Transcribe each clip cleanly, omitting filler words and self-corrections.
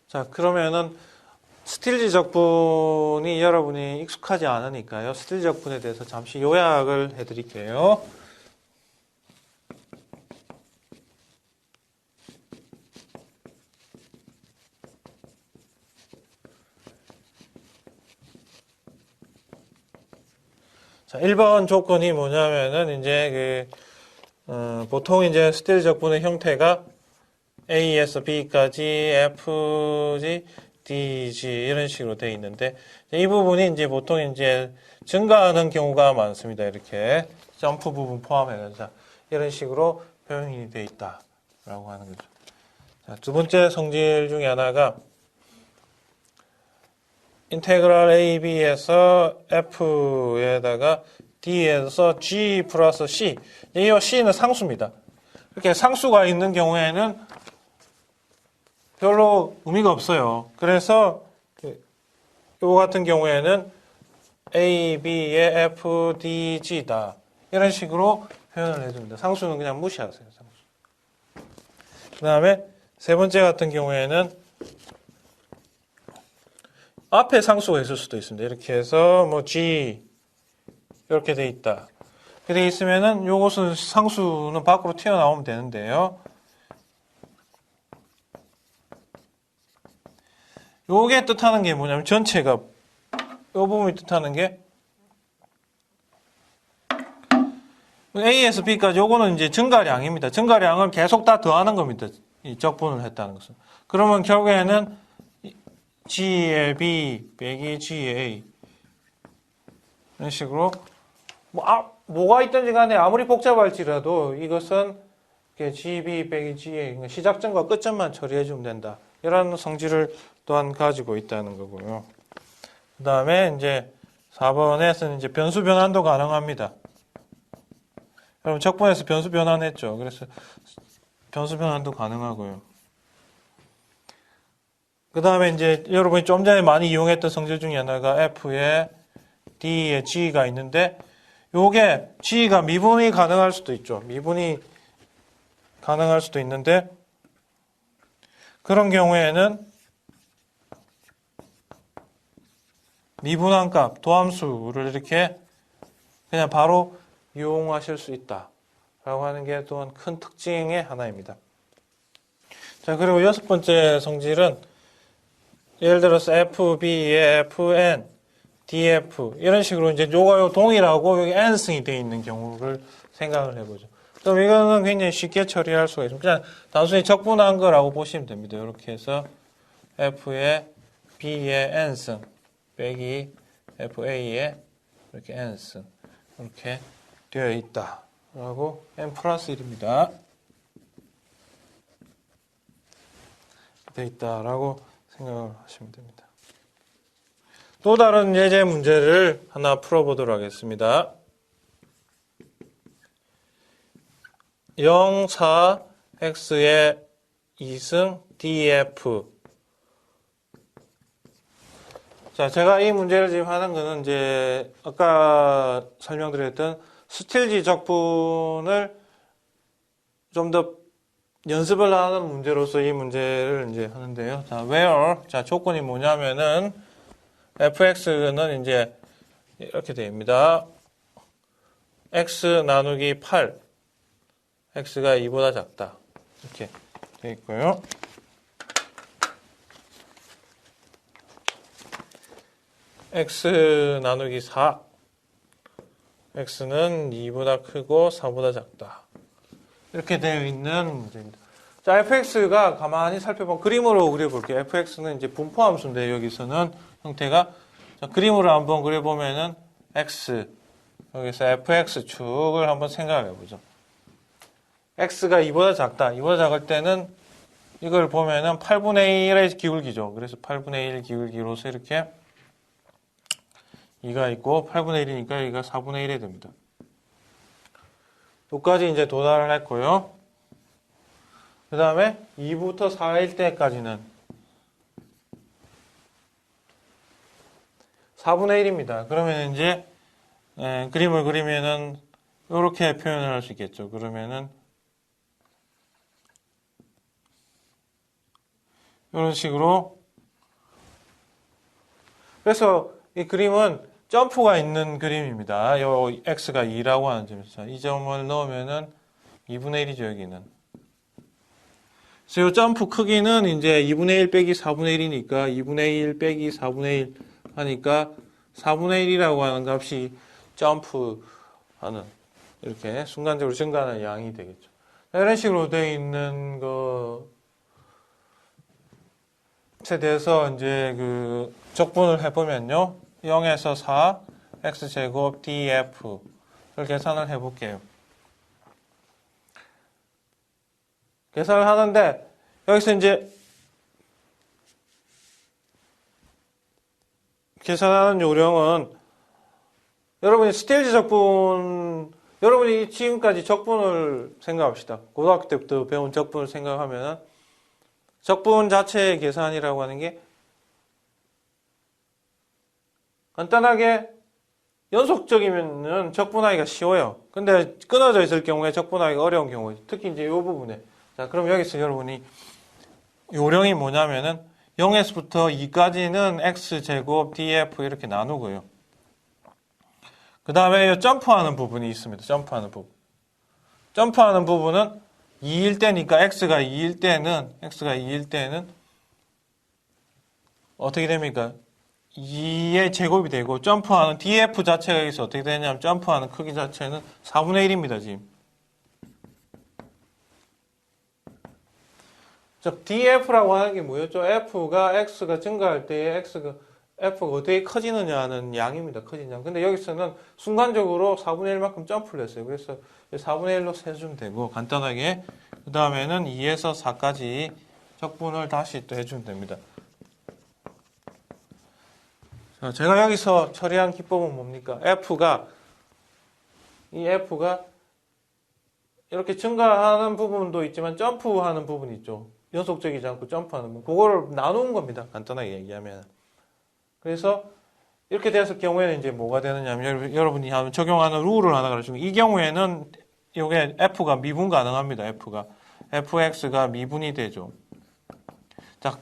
자, 그러면은 스틸지 적분이 여러분이 익숙하지 않으니까요. 스틸지 적분에 대해서 잠시 요약을 해드릴게요. 자, 1번 조건이 뭐냐면은 이제 보통 이제 스틸지 적분의 형태가 A에서 B까지 FG, DG 이런 식으로 되어 있는데 이 부분이 이제 보통 이제 증가하는 경우가 많습니다. 이렇게 점프 부분 포함해서 이런 식으로 표현이 되어 있다라고 하는 거죠. 자, 두 번째 성질 중에 하나가 인테그랄 AB에서 F에다가 D에서 G 플러스 C. 이 C는 상수입니다. 이렇게 상수가 있는 경우에는 별로 의미가 없어요. 그래서 요 같은 경우에는 A, B의 F, D, G다. 이런 식으로 표현을 해줍니다. 상수는 그냥 무시하세요. 상수. 그 다음에 세 번째 같은 경우에는 앞에 상수가 있을 수도 있습니다. 이렇게 해서 뭐 G 이렇게 돼 있다. 이렇게 돼 있으면은 요것은 상수는 밖으로 튀어나오면 되는데요. 요게 뜻하는 게 뭐냐면 전체가 요 부분이 뜻하는 게 A에서 B까지 요거는 이제 증가량입니다. 증가량을 계속 다 더하는 겁니다. 이 적분을 했다는 것은. 그러면 결국에는 G의 B 빼기 G의 A 이런 식으로 뭐가 있든지 간에 아무리 복잡할지라도 이것은 GB 빼기 GA 시작점과 끝점만 처리해주면 된다. 이런 성질을 또한 가지고 있다는 거고요. 그 다음에 이제 4번에서는 이제 변수 변환도 가능합니다. 여러분 적분에서 변수 변환했죠. 그래서 변수 변환도 가능하고요. 그 다음에 이제 여러분이 좀 전에 많이 이용했던 성질 중에 하나가 F에 D에 G가 있는데 요게 G가 미분이 가능할 수도 있죠. 미분이 가능할 수도 있는데 그런 경우에는 미분한 값, 도함수를 이렇게 그냥 바로 이용하실 수 있다라고 하는 게 또한 큰 특징의 하나입니다. 자, 그리고 여섯 번째 성질은 예를 들어서 FB의 FN, DF 이런 식으로 이제 요가 동일하고 여기 n승이 되어 있는 경우를 생각을 해보죠. 그럼 이거는 굉장히 쉽게 처리할 수가 있습니다. 그냥 단순히 적분한 거라고 보시면 됩니다. 이렇게 해서 F의 B의 n승 빼기 FA의 이렇게 n승 이렇게 되어 있다라고 n 플러스 1입니다. 되어 있다라고 생각을 하시면 됩니다. 또 다른 예제 문제를 하나 풀어보도록 하겠습니다. 0, 4, x의 2승 df. 자, 제가 이 문제를 지금 하는 거는 이제 아까 설명드렸던 스틸지 적분을 좀 더 연습을 하는 문제로서 이 문제를 이제 하는데요. 자, where. 자, 조건이 뭐냐면은 fx는 이제 이렇게 됩니다. x 나누기 8. x가 2보다 작다. 이렇게 되어 있고요. x 나누기 4. x는 2보다 크고 4보다 작다. 이렇게 되어 있는 문제입니다. 자, fx가 가만히 살펴보면 그림으로 그려볼게요. fx는 이제 분포함수인데 여기서는 형태가 자, 그림으로 한번 그려보면은 x 여기서 fx축을 한번 생각을 해보죠. x가 2보다 작다. 2보다 작을 때는 이걸 보면은 8분의 1의 기울기죠. 그래서 8분의 1 기울기로서 이렇게 2가 있고 8분의 1이니까 여기가 4분의 1이 됩니다. 여기까지 이제 도달을 했고요. 그 다음에 2부터 4일 때까지는 4분의 1입니다. 그러면 이제 그림을 그리면은 이렇게 표현을 할 수 있겠죠. 그러면은 이런 식으로 그래서 이 그림은 점프가 있는 그림입니다. 요 x가 2라고 하는 점에서 이 점을 넣으면은 2분의 1이죠, 여기는. 그래서 이 점프 크기는 이제 2분의 1 빼기 4분의 1이니까 2분의 1 빼기 4분의 1 하니까 4분의 1이라고 하는 값이 점프하는 이렇게 순간적으로 증가하는 양이 되겠죠. 이런 식으로 되어 있는 것에 대해서 이제 그 적분을 해보면요. 0에서 4 x제곱 df를 계산을 해볼게요. 계산을 하는데 여기서 이제 계산하는 요령은 여러분이 스테일즈 적분, 여러분이 지금까지 적분을 생각합시다. 고등학교 때부터 배운 적분을 생각하면 적분 자체의 계산이라고 하는 게 간단하게 연속적이면 적분하기가 쉬워요. 근데 끊어져 있을 경우에 적분하기가 어려운 경우, 특히 이제 이 부분에. 자, 그럼 여기서 여러분이 요령이 뭐냐면은 0에서부터 2까지는 x제곱 df 이렇게 나누고요. 그 다음에 점프하는 부분이 있습니다. 점프하는 부분. 점프하는 부분은 2일 때니까 x가 2일 때는 어떻게 됩니까? 2의 제곱이 되고 점프하는 df 자체가 여기서 어떻게 되냐면 점프하는 크기 자체는 4분의 1입니다. 지금. 즉 df라고 하는 게 뭐였죠? x가 증가할 때에 f가 어떻게 커지느냐 하는 양입니다. 커진 양. 근데 여기서는 순간적으로 4분의 1만큼 점프를 했어요. 그래서 4분의 1로 세주면 되고 간단하게 그 다음에는 2에서 4까지 적분을 다시 또 해주면 됩니다. 자, 제가 여기서 처리한 기법은 뭡니까? 이 f가 이렇게 증가하는 부분도 있지만 점프하는 부분이 있죠. 연속적이지 않고 점프하는 부분. 그거를 나누는 겁니다. 간단하게 얘기하면. 그래서 이렇게 됐을 경우에는 이제 뭐가 되느냐면 여러분이 적용하는 룰을 하나 가르치면 이 경우에는 이게 f가 미분 가능합니다. fx가 미분이 되죠. 자,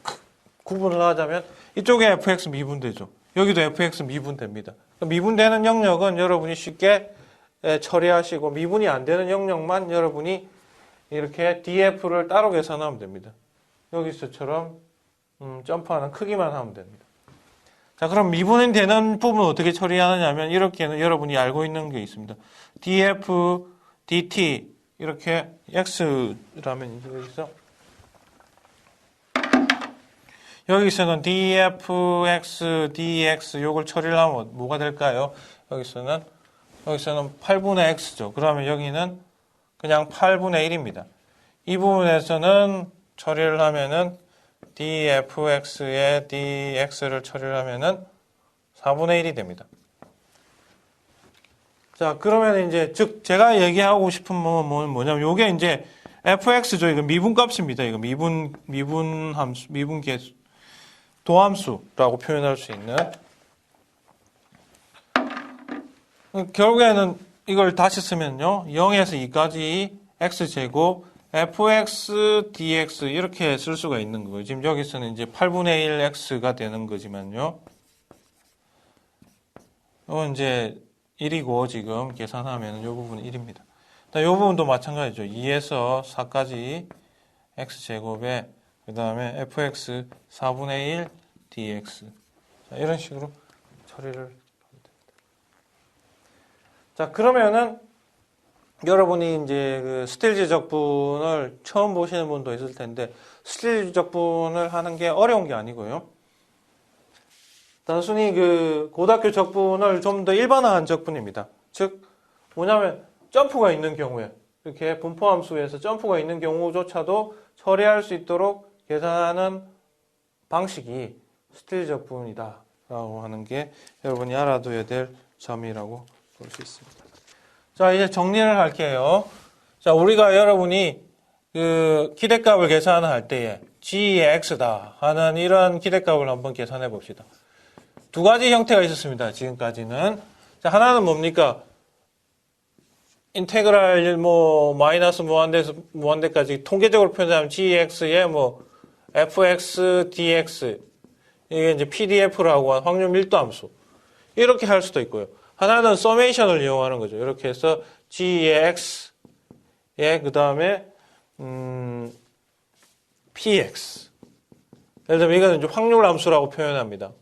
구분을 하자면 이쪽에 fx 미분되죠. 여기도 fx 미분됩니다. 미분되는 영역은 여러분이 쉽게 처리하시고 미분이 안 되는 영역만 여러분이 이렇게 df를 따로 계산하면 됩니다. 여기서처럼 점프하는 크기만 하면 됩니다. 자, 그럼 미분이 되는 부분은 어떻게 처리하느냐면 이렇게는 여러분이 알고 있는 게 있습니다. df, dt 이렇게 x라면 이제 여기서는 dfx, dx 요걸 처리를 하면 뭐가 될까요? 여기서는 8분의 x죠. 그러면 여기는 그냥 8분의 1입니다. 이 부분에서는 처리를 하면은 dfx에 dx를 처리를 하면은 4분의 1이 됩니다. 자, 그러면 이제 즉 제가 얘기하고 싶은 건 뭐냐면 요게 이제 fx죠. 이거 미분값입니다. 이거 미분 함수, 미분 계수, 도함수라고 표현할 수 있는. 결국에는 이걸 다시 쓰면요. 0에서 2까지 x제곱 fx dx 이렇게 쓸 수가 있는 거예요. 지금 여기서는 이제 8분의 1 x가 되는 거지만요. 이건 이제 1이고 지금 계산하면 이 부분은 1입니다. 이 부분도 마찬가지죠. 2에서 4까지 x제곱에 그 다음에 fx 4분의 1 dx. 자, 이런 식으로 처리를 하면 됩니다. 자, 그러면은 여러분이 이제 그 스틸즈 적분을 처음 보시는 분도 있을 텐데 스틸즈 적분을 하는 게 어려운 게 아니고요. 단순히 그 고등학교 적분을 좀 더 일반화한 적분입니다. 즉 뭐냐면 점프가 있는 경우에 이렇게 분포함수에서 점프가 있는 경우조차도 처리할 수 있도록 계산하는 방식이 스틸즈 적분이다 라고 하는 게 여러분이 알아둬야 될 점이라고 볼 수 있습니다. 자, 이제 정리를 할게요. 자, 우리가 여러분이 그 기대값을 계산할 때에 g의 x다 하는 이런 기대값을 한번 계산해 봅시다. 두 가지 형태가 있었습니다. 지금까지는. 자, 하나는 뭡니까? 인테그랄 마이너스 무한대에서 무한대까지 통계적으로 표현하면 gx의 fx dx 이게 이제 PDF라고 한 확률 밀도 함수. 이렇게 할 수도 있고요. 하나는 서메이션을 이용하는 거죠. 이렇게 해서 G의 X에 그 다음에 PX. 예를 들면 이거는 이제 확률 함수라고 표현합니다.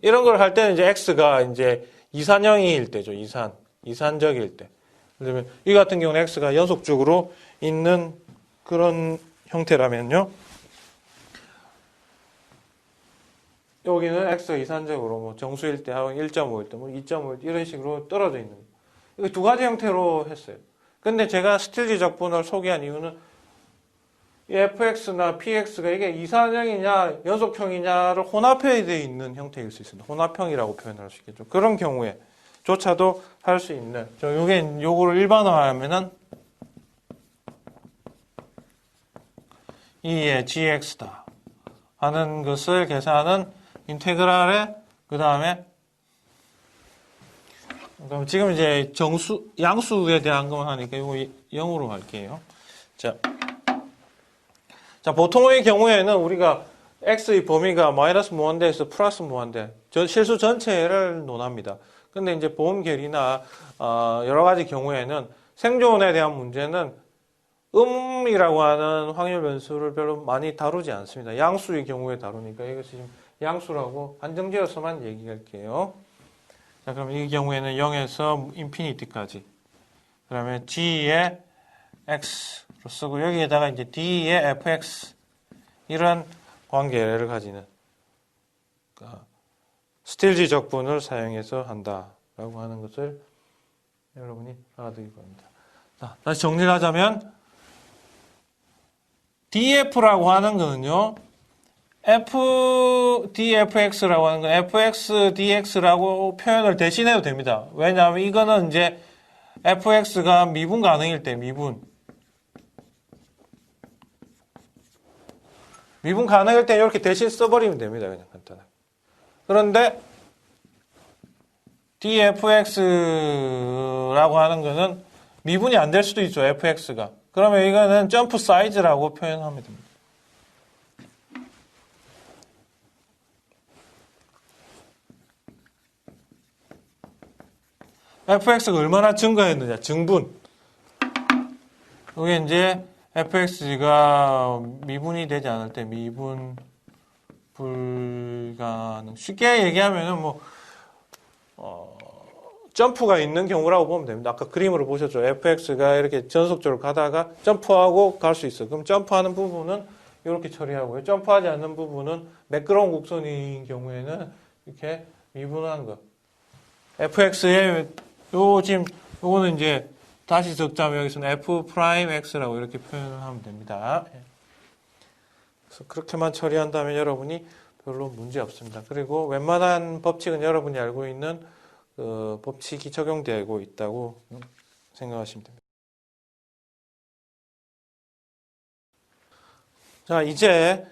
이런 걸 할 때는 이제 X가 이제 이산형일 때죠. 이산적일 때. 예를 들면 이 같은 경우는 X가 연속적으로 있는 그런 형태라면요. 여기는 X가 이산적으로 뭐 정수일 때 하고 1.5일 때, 뭐 2.5일 때 이런 식으로 떨어져 있는 거예요. 이거 두 가지 형태로 했어요. 근데 제가 스틸지 적분을 소개한 이유는 이 fx나 px가 이게 이산형이냐 연속형이냐를 혼합해야 되어 있는 형태일 수 있습니다. 혼합형이라고 표현할 수 있겠죠. 그런 경우에 조차도 할 수 있는 요거를 일반화하면은 2의 gx다 하는 것을 계산하는 인테그랄에 그 다음에 그럼 지금 이제 양수에 대한 것만 하니까 이거 0으로 할게요. 자, 보통의 경우에는 우리가 x의 범위가 마이너스 무한대에서 플러스 무한대, 실수 전체를 논합니다. 근데 이제 보험계리나 여러 가지 경우에는 생존에 대한 문제는 음이라고 하는 확률 변수를 별로 많이 다루지 않습니다. 양수의 경우에 다루니까 이것이 지금 양수라고 한정지어서만 얘기할게요. 자, 그럼 이 경우에는 0에서 인피니티까지. 그다음에 g의 x로 쓰고 여기에다가 이제 d의 fx 이런 관계를 가지는 스틸지 적분을 사용해서 한다라고 하는 것을 여러분이 알아두기 바랍니다. 자, 다시 정리를 하자면 df라고 하는 거는요. dfx라고 하는 건 fx dx라고 표현을 대신해도 됩니다. 왜냐하면 이거는 이제 fx가 미분 가능일 때 미분 가능할 때 이렇게 대신 써버리면 됩니다. 그냥 간단하게. 그런데 dfx라고 하는 거는 미분이 안 될 수도 있죠. fx가. 그러면 이거는 점프 사이즈라고 표현하면 됩니다. fx가 얼마나 증가했느냐. 증분. 이게 이제 fx가 미분이 되지 않을 때 미분 불가능. 쉽게 얘기하면은 점프가 있는 경우라고 보면 됩니다. 아까 그림으로 보셨죠. fx가 이렇게 전속적으로 가다가 점프하고 갈 수 있어요. 그럼 점프하는 부분은 이렇게 처리하고요. 점프하지 않는 부분은 매끄러운 곡선인 경우에는 이렇게 미분하는 거. fx의 요거는 이제 다시 적자면 여기서는 f'x라고 이렇게 표현을 하면 됩니다. 그래서 그렇게만 처리한다면 여러분이 별로 문제 없습니다. 그리고 웬만한 법칙은 여러분이 알고 있는 그 법칙이 적용되고 있다고 생각하시면 됩니다. 자, 이제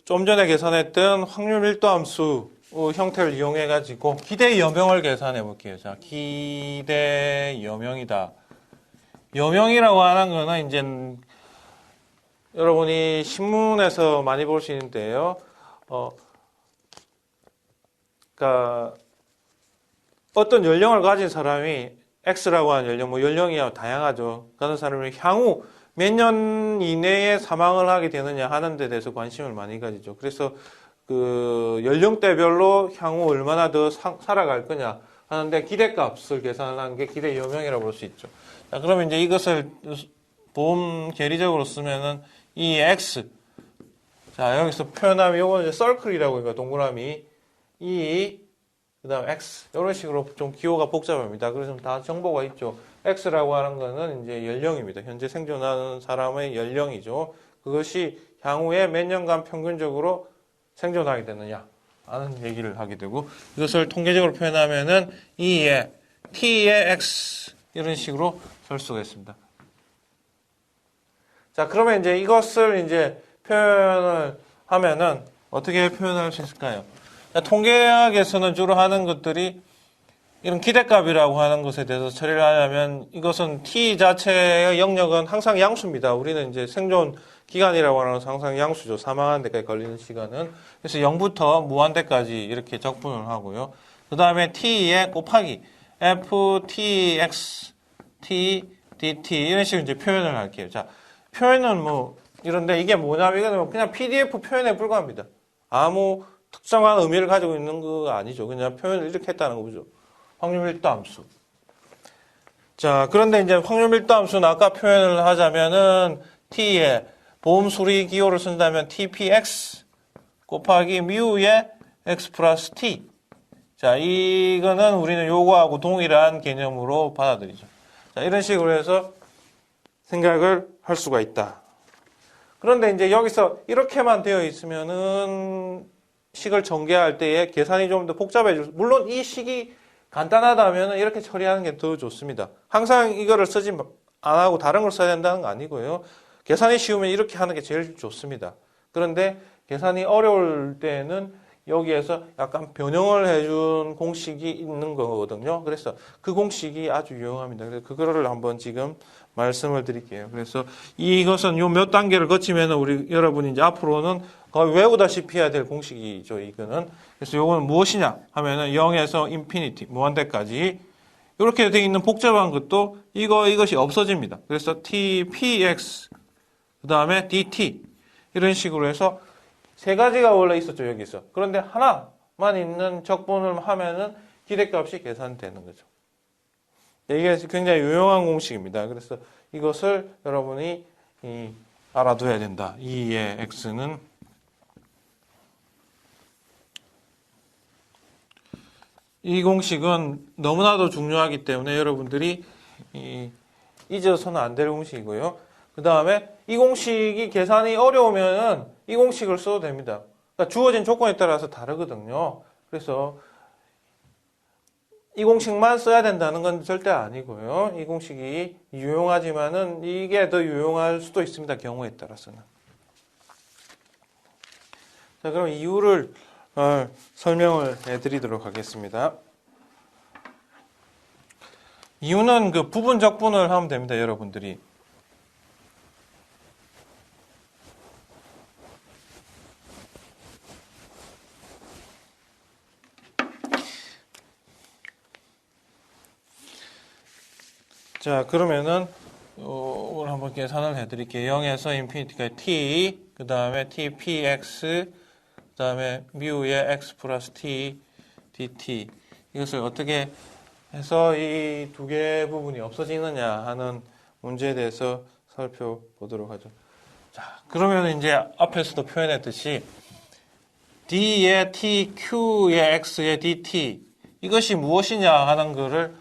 좀 전에 계산했던 확률 밀도 함수 형태를 이용해 가지고 기대 여명을 계산해 볼게요. 자, 기대 여명이다. 여명이라고 하는 거는 이제 여러분이 신문에서 많이 볼 수 있는데요. 그러니까 어떤 연령을 가진 사람이 X라고 하는 연령, 연령이 다양하죠. 그런 사람이 향후 몇 년 이내에 사망을 하게 되느냐 하는 데 대해서 관심을 많이 가지죠. 그래서 그 연령대별로 향후 얼마나 더 살아갈 거냐 하는데 기대값을 계산하는 게 기대 여명이라고 볼 수 있죠. 자, 그러면 이제 이것을 보험 계리적으로 쓰면은 이 X. 자, 여기서 표현하면 요거는 이제 서클이라고 해요. 동그라미. 그 다음에 X. 이런 식으로 좀 기호가 복잡합니다. 그래서 다 정보가 있죠. X라고 하는 거는 이제 연령입니다. 현재 생존하는 사람의 연령이죠. 그것이 향후에 몇 년간 평균적으로 생존하게 되느냐 하는 얘기를 하게 되고, 이것을 통계적으로 표현하면은 T의 X 이런 식으로 쓸 수가 있습니다. 자, 그러면 이제 이것을 이제 표현을 하면은 어떻게 표현할 수 있을까요? 자, 통계학에서는 주로 하는 것들이 이런 기대값이라고 하는 것에 대해서 처리를 하려면 이것은 T 자체의 영역은 항상 양수입니다. 우리는 이제 생존 기간이라고 하는 것은 항상 양수죠. 사망하는 데까지 걸리는 시간은. 그래서 0부터 무한대까지 이렇게 적분을 하고요. 그 다음에 t에 곱하기 ftx t dt 이런 식으로 이제 표현을 할게요. 자, 표현은 뭐 이런데 이게 뭐냐면 이거는 그냥 PDF 표현에 불과합니다. 아무 특정한 의미를 가지고 있는 거 아니죠. 그냥 표현을 이렇게 했다는 거죠. 확률 밀도 함수. 자, 그런데 이제 확률 밀도 함수는 아까 표현을 하자면은 t에 보험 수리 기호를 쓴다면 tpx 곱하기 μ의 x 플러스 t. 자, 이거는 우리는 요거하고 동일한 개념으로 받아들이죠. 자, 이런 식으로 해서 생각을 할 수가 있다. 그런데 이제 여기서 이렇게만 되어 있으면은 식을 전개할 때에 계산이 좀 더 복잡해질 물론 이 식이 간단하다면 이렇게 처리하는 게 더 좋습니다. 항상 이거를 쓰지 안 하고 다른 걸 써야 된다는 거 아니고요. 계산이 쉬우면 이렇게 하는 게 제일 좋습니다. 그런데 계산이 어려울 때는 여기에서 약간 변형을 해준 공식이 있는 거거든요. 그래서 그 공식이 아주 유용합니다. 그래서 그거를 한번 지금 말씀을 드릴게요. 그래서 이것은 요 몇 단계를 거치면 우리 여러분이 이제 앞으로는 거의 외우다시피 해야 될 공식이죠. 이거는. 그래서 요거는 무엇이냐 하면은 0에서 인피니티, 무한대까지 이렇게 되어 있는 복잡한 것도 이것이 없어집니다. 그래서 t, px, 그 다음에 dt 이런 식으로 해서 세 가지가 원래 있었죠, 여기서. 그런데 하나만 있는 적분을 하면은 기대값이 계산되는 거죠. 이게 굉장히 유용한 공식입니다. 그래서 이것을 여러분이 알아둬야 된다. 2의 x는 이 공식은 너무나도 중요하기 때문에 여러분들이 잊어서는 안 될 공식이고요. 그 다음에 이 공식이 계산이 어려우면 이 공식을 써도 됩니다. 그러니까 주어진 조건에 따라서 다르거든요. 그래서 이 공식만 써야 된다는 건 절대 아니고요. 이 공식이 유용하지만은 이게 더 유용할 수도 있습니다. 경우에 따라서는. 자, 그럼 이유를 설명을 해드리도록 하겠습니다. 이유는 그 부분 적분을 하면 됩니다. 여러분들이. 자, 그러면은 오늘 한번 계산을 해드릴게요. 0에서 인피니티까지 t, 그 다음에 tpx, 그 다음에 μ의 x 플러스 t dt. 이것을 어떻게 해서 이 두 개 부분이 없어지느냐 하는 문제에 대해서 살펴보도록 하죠. 자, 그러면 이제 앞에서도 표현했듯이 d의 t, q의 x의 dt 이것이 무엇이냐 하는 것을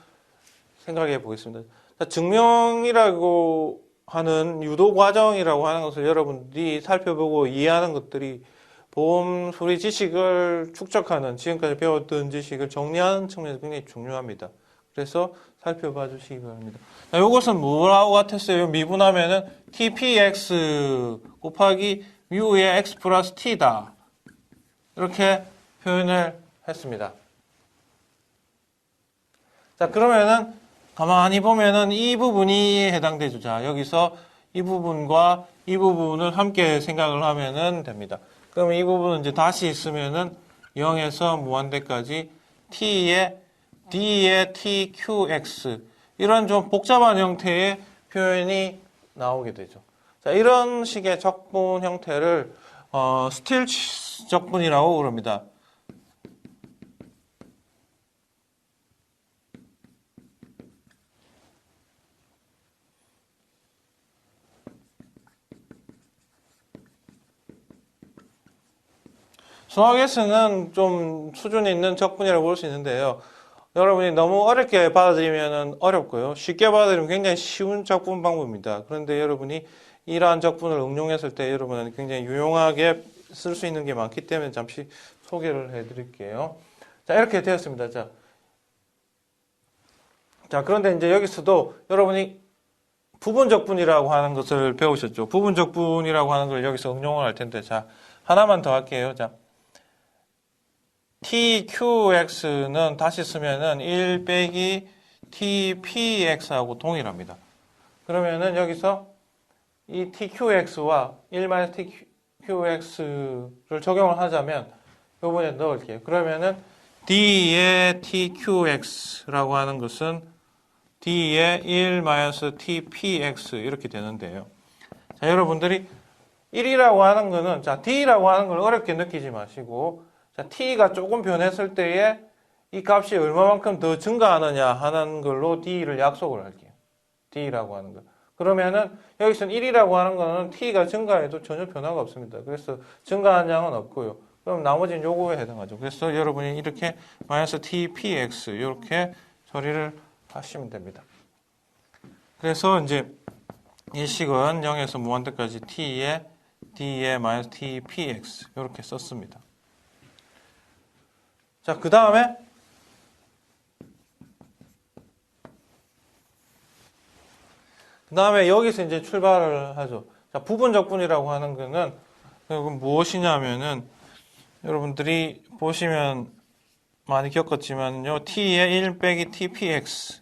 생각해 보겠습니다. 증명이라고 하는 유도 과정이라고 하는 것을 여러분들이 살펴보고 이해하는 것들이 보험 수리 지식을 축적하는 지금까지 배웠던 지식을 정리하는 측면에서 굉장히 중요합니다. 그래서 살펴봐 주시기 바랍니다. 자, 이것은 뭐라고 같았어요? 미분하면은 tpx 곱하기 μ의 x 플러스 t다. 이렇게 표현을 했습니다. 자, 그러면은 가만히 보면은 이 부분이 해당되죠. 자, 여기서 이 부분과 이 부분을 함께 생각을 하면은 됩니다. 그럼 이 부분은 이제 다시 있으면은 0에서 무한대까지 t의 d의 tqx 이런 좀 복잡한 형태의 표현이 나오게 되죠. 자, 이런 식의 적분 형태를 스틸치 적분이라고 그럽니다. 수학에서는 좀 수준이 있는 적분이라고 볼 수 있는데요. 여러분이 너무 어렵게 받아들이면 어렵고요. 쉽게 받아들이면 굉장히 쉬운 적분 방법입니다. 그런데 여러분이 이러한 적분을 응용했을 때 여러분은 굉장히 유용하게 쓸 수 있는 게 많기 때문에 잠시 소개를 해드릴게요. 자, 이렇게 되었습니다. 자, 그런데 이제 여기서도 여러분이 부분 적분이라고 하는 것을 배우셨죠. 부분 적분이라고 하는 걸 여기서 응용을 할 텐데, 자, 하나만 더 할게요. 자, tqx는 다시 쓰면은 1 빼기 tpx하고 동일합니다. 그러면은 여기서 이 TQX와 1-TQX를 적용을 하자면 요번에 넣을게요. 그러면은 D의 TQX라고 하는 것은 D의 1-TPX 이렇게 되는데요. 자, 여러분들이 1이라고 하는 거는, 자, D라고 하는 걸 어렵게 느끼지 마시고, 자, T가 조금 변했을 때에 이 값이 얼마만큼 더 증가하느냐 하는 걸로 D를 약속을 할게요. D라고 하는 거. 그러면은 여기서는 1이라고 하는 거는 T가 증가해도 전혀 변화가 없습니다. 그래서 증가한 양은 없고요. 그럼 나머지는 요거에 해당하죠. 그래서 여러분이 이렇게 -TPX 이렇게 처리를 하시면 됩니다. 그래서 이제 이 식은 0에서 무한대까지 T에 D에 -TPX 이렇게 썼습니다. 자, 그 다음에 여기서 이제 출발을 하죠. 자, 부분적분이라고 하는 거는 그건 무엇이냐면은 여러분들이 보시면 많이 겪었지만요. T의 1 빼기 TPX에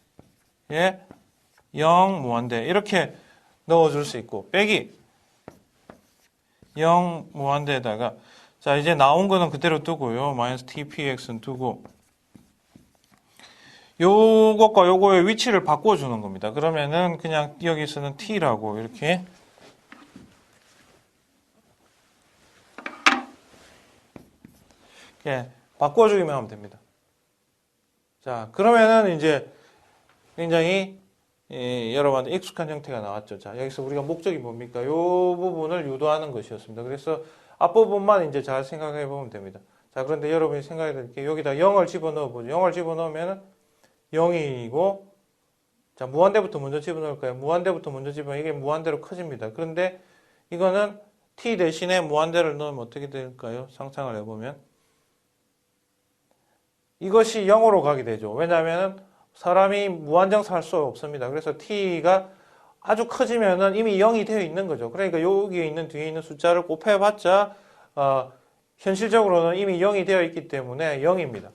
0 무한대 이렇게 넣어줄 수 있고 빼기 0 무한대에다가 자 이제 나온 거는 그대로 두고요. -TPX는 두고 요것과 요거의 위치를 바꿔주는 겁니다. 그러면은 그냥 여기서는 T라고 이렇게 바꿔주기만 하면 됩니다. 자, 그러면은 이제 굉장히 여러분들 익숙한 형태가 나왔죠. 자, 여기서 우리가 목적이 뭡니까? 이 부분을 유도하는 것이었습니다. 그래서 앞부분만 이제 잘 생각해 보면 됩니다. 자, 그런데 여러분이 생각해야 될 게 여기다 0을 집어넣어 보죠. 0을 집어넣으면 0이고, 자, 무한대부터 먼저 집어넣을까요? 무한대부터 먼저 집어넣으면 이게 무한대로 커집니다. 그런데 이거는 t 대신에 무한대를 넣으면 어떻게 될까요? 상상을 해보면. 이것이 0으로 가게 되죠. 왜냐하면 사람이 무한정사할 수 없습니다. 그래서 t가 아주 커지면은 이미 0이 되어 있는 거죠. 그러니까 여기에 있는 뒤에 있는 숫자를 곱해봤자 현실적으로는 이미 0이 되어 있기 때문에 0입니다.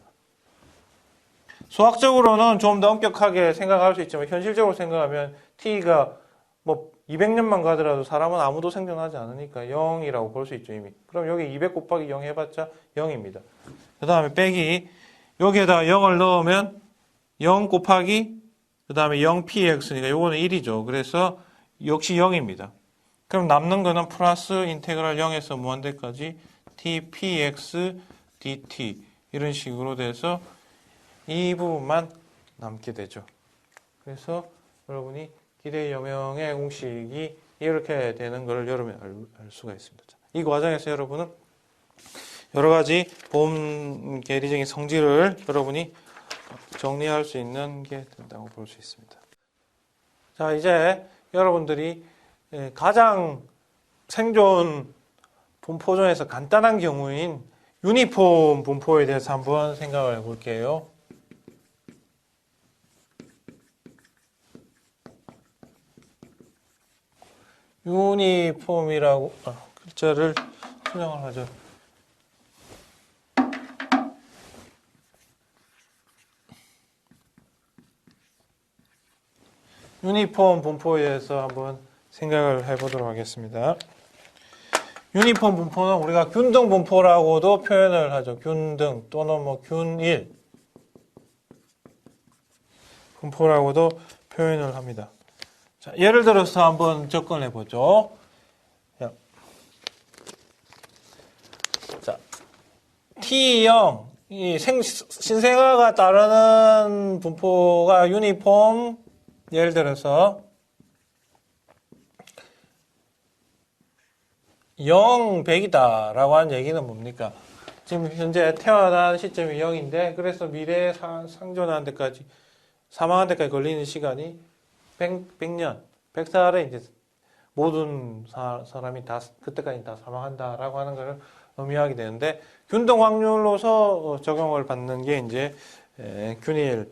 수학적으로는 좀 더 엄격하게 생각할 수 있지만 현실적으로 생각하면 t가 뭐 200년만 가더라도 사람은 아무도 생존하지 않으니까 0이라고 볼 수 있죠 이미. 그럼 여기 200 곱하기 0 해봤자 0입니다. 그 다음에 빼기 여기에다 0을 넣으면 0 곱하기 그 다음에 0px니까 요거는 1이죠. 그래서 역시 0입니다. 그럼 남는 거는 플러스 인테그랄 0에서 무한대까지 tpx dt 이런 식으로 돼서 이 부분만 남게 되죠. 그래서 여러분이 기대 여명의 공식이 이렇게 되는 걸 여러분이 알 수가 있습니다. 이 과정에서 여러분은 여러 가지 보험 계리적인 성질을 여러분이 정리할 수 있는 게 된다고 볼 수 있습니다. 자, 이제 여러분들이 가장 생존 분포 중에서 간단한 경우인 유니폼 분포에 대해서 한번 생각을 해볼게요. 유니폼이라고 글자를 수정을 하죠. 유니폼 분포에 대해서 한번 생각을 해보도록 하겠습니다. 유니폼 분포는 우리가 균등 분포라고도 표현을 하죠. 균등 또는 뭐 균일 분포라고도 표현을 합니다. 자, 예를 들어서 한번 접근해 보죠. 자, T0 이 신생아가 따르는 분포가 유니폼 예를 들어서 0, 100이다 라고 하는 얘기는 뭡니까? 지금 현재 태어난 시점이 0인데 그래서 미래에 상존하는 데까지 사망한 데까지 걸리는 시간이 100년, 100살에 이제 모든 사람이 다 그때까지 다 사망한다라고 하는 것을 의미하게 되는데 균등 확률로서 적용을 받는 게 이제 균일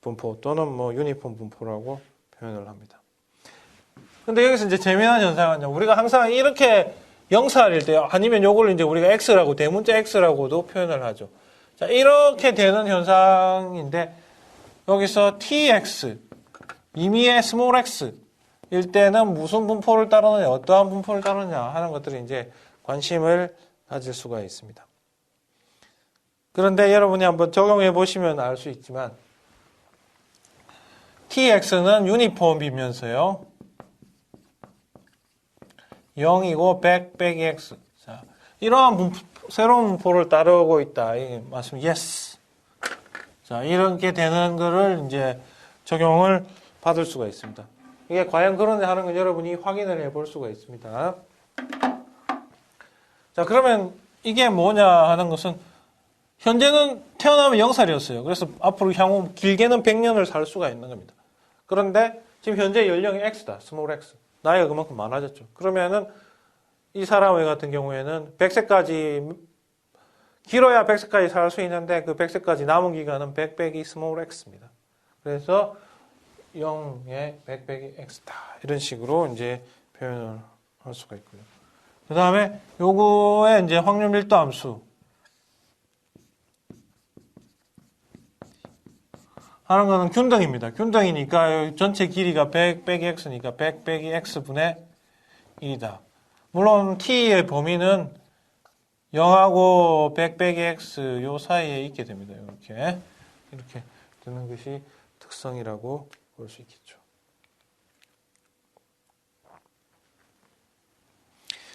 분포 또는 뭐 유니폼 분포라고 표현을 합니다. 근데 여기서 이제 재미난 현상은 우리가 항상 이렇게 영살일 때 아니면 요걸 이제 우리가 X라고 대문자 X라고도 표현을 하죠. 자, 이렇게 되는 현상인데 여기서 TX 임의의 스몰 x 일 때는 무슨 분포를 따르느냐, 어떠한 분포를 따르느냐 하는 것들이 이제 관심을 가질 수가 있습니다. 그런데 여러분이 한번 적용해 보시면 알 수 있지만 tx는 유니폼이면서요 0이고 100 빼기 x. 자, 이러한 분포, 새로운 분포를 따르고 있다. 이 말씀 yes. 자, 이렇게 되는 거를 이제 적용을 받을 수가 있습니다. 이게 과연 그러냐 하는 건 여러분이 확인을 해 볼 수가 있습니다. 자, 그러면 이게 뭐냐 하는 것은 현재는 태어나면 0살이었어요. 그래서 앞으로 향후 길게는 100년을 살 수가 있는 겁니다. 그런데 지금 현재 연령이 X다. 스몰 X. 나이가 그만큼 많아졌죠. 그러면은 이 사람 같은 경우에는 100세까지 길어야 100세까지 살 수 있는데 그 100세까지 남은 기간은 100 빼기 스몰 X입니다. 그래서 0에 100 빼기 X다. 이런 식으로 이제 표현을 할 수가 있고요. 그 다음에 요거에 이제 확률 밀도 함수 하는 거는 균등입니다. 균등이니까 전체 길이가 100 빼기 x니까 100 빼기 x분의 1이다. 물론 t의 범위는 0하고 100 빼기 x 요 사이에 있게 됩니다. 이렇게 되는 것이 특성이라고 볼 수 있겠죠.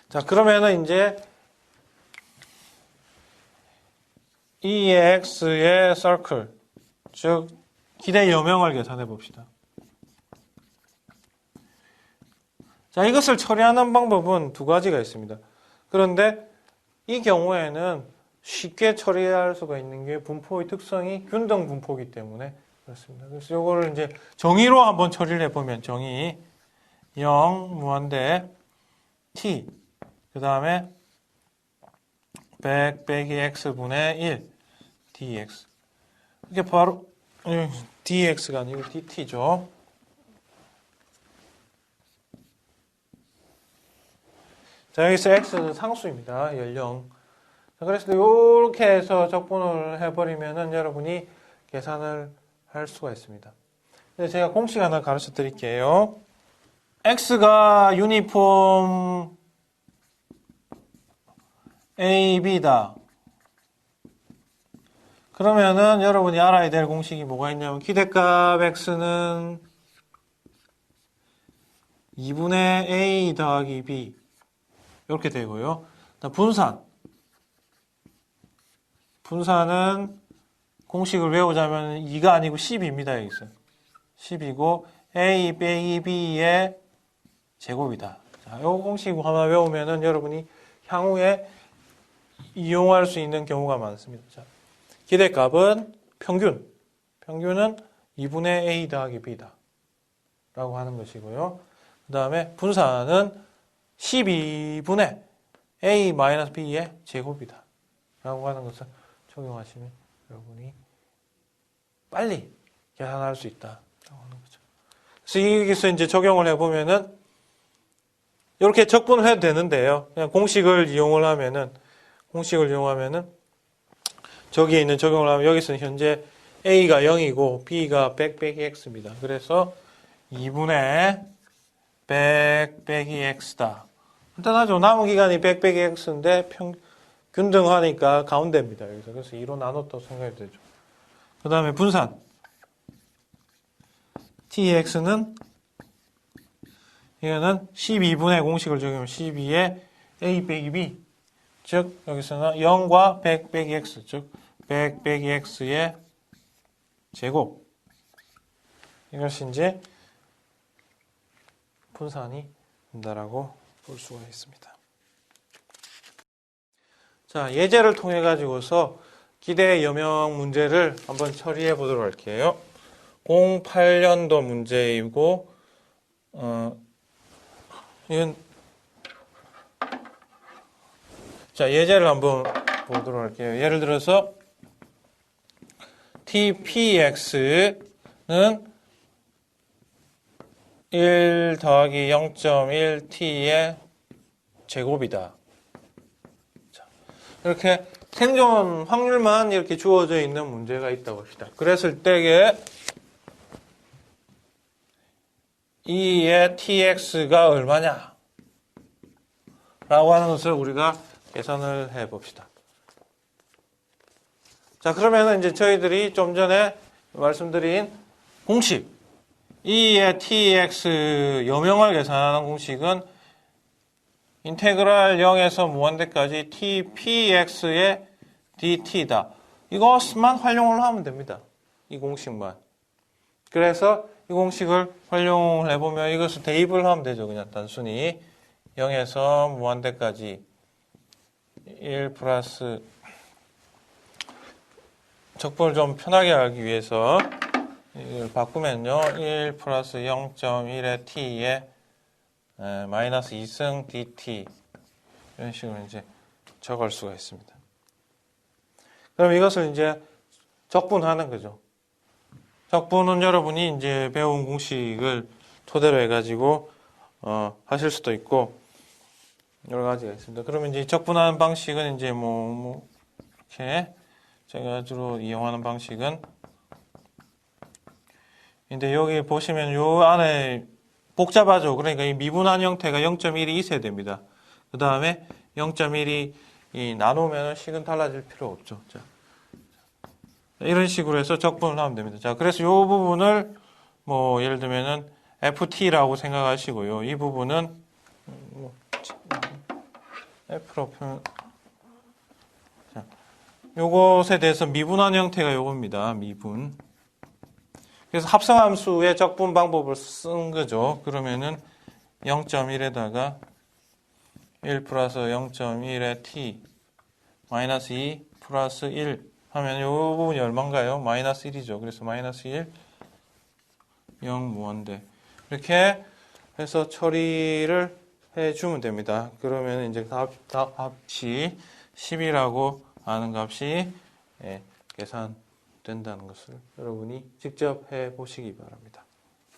자, 그러면은 이제 이 x의 서클, 즉 기대 여명을 계산해 봅시다. 자, 이것을 처리하는 방법은 두 가지가 있습니다. 그런데 이 경우에는 쉽게 처리할 수가 있는 게 분포의 특성이 균등 분포이기 때문에 그렇습니다. 그래서 이거를 이제 정의로 한번 처리를 해보면 정의 0 무한대 t 그 다음에 100 빼기 x분의 1 dx 이게 바로 dx가 아니고 dt죠. 자, 여기서 x는 상수입니다. 연령. 자, 그래서 이렇게 해서 적분을 해버리면은 여러분이 계산을 할 수가 있습니다. 제가 공식 하나 가르쳐 드릴게요. x가 유니폼 a, b다. 그러면은 여러분이 알아야 될 공식이 뭐가 있냐면 기대값 x는 2분의 a 더하기 b 이렇게 되고요. 분산은 공식을 외우자면 2가 아니고 10입니다. 여기서 10이고 a 빼기 b의 제곱이다. 자, 이 공식 하나 외우면은 여러분이 향후에 이용할 수 있는 경우가 많습니다. 자, 기대값은 평균은 2분의 a 더하기 b다 라고 하는 것이고요. 그 다음에 분산은 12분의 a-b의 제곱이다 라고 하는 것을 적용하시면 여러분이 빨리 계산할 수 있다 라고 하는 거죠. 그래서 여기서 이제 적용을 해보면은 이렇게 적분을 해도 되는데요. 그냥 공식을 이용하면은 저기에 있는 적용을 하면 여기서는 현재 a가 0이고 b가 100 빼기 x입니다. 그래서 2분의 100 빼기 x다. 간단하죠. 남은 기간이 100 빼기 x인데 균등하니까 가운데입니다. 여기서. 그래서 2로 나눴다고 생각이 되죠. 그 다음에 분산 tx는 이거는 12분의 공식을 적용하면 12에 a 빼기 b 즉 여기서는 0과 100 빼기 x 즉 100 빼기 x의 제곱 이것이 이제 분산이 된다라고 볼 수가 있습니다. 자, 예제를 통해 가지고서 기대 여명 문제를 한번 처리해 보도록 할게요. 08년도 문제이고 이건 자, 예제를 한번 보도록 할게요. 예를 들어서 tpx는 1 더하기 0.1t의 제곱이다. 자, 이렇게 생존 확률만 이렇게 주어져 있는 문제가 있다고 합시다. 그랬을 때에 2의 tx가 얼마냐? 라고 하는 것을 우리가 계산을 해 봅시다. 자, 그러면 이제 저희들이 좀 전에 말씀드린 공식, 2의 tx 여명을 계산하는 공식은 인테그랄 0에서 무한대까지 tpx의 dt다. 이것만 활용을 하면 됩니다. 이 공식만. 그래서 이 공식을 활용을 해보면 이것을 대입을 하면 되죠. 그냥 단순히 0에서 무한대까지 1 플러스 적분을 좀 편하게 알기 위해서 이걸 바꾸면요. 1 플러스 0.1의 t에 마이너스 2승 dt 이런 식으로 이제 적을 수가 있습니다. 그럼 이것을 이제 적분하는 거죠. 적분은 여러분이 이제 배운 공식을 토대로 해가지고 하실 수도 있고 여러 가지가 있습니다. 그러면 이제 적분하는 방식은 이제 이렇게 제가 주로 이용하는 방식은 근데 여기 보시면 요 안에 복잡하죠. 그러니까 이 미분한 형태가 0.1이 있어야 됩니다. 그 다음에 0.1이 나누면 식은 달라질 필요 없죠. 자, 이런 식으로 해서 적분을 하면 됩니다. 자, 그래서 이 부분을 예를 들면은 ft라고 생각하시고요. 이 부분은 f로 표현. 자, 요것에 대해서 미분한 형태가 요겁니다. 미분. 그래서 합성함수의 적분 방법을 쓴 거죠. 그러면은 0.1에다가 1 플러스 0.1의 t 마이너스 2 플러스 1 하면 이 부분이 얼마인가요? 마이너스 1이죠. 그래서 마이너스 1 0 무한대 이렇게 해서 처리를 해주면 됩니다. 그러면 이제 값이 10이라고 하는 값이 계산된다는 것을 여러분이 직접 해 보시기 바랍니다.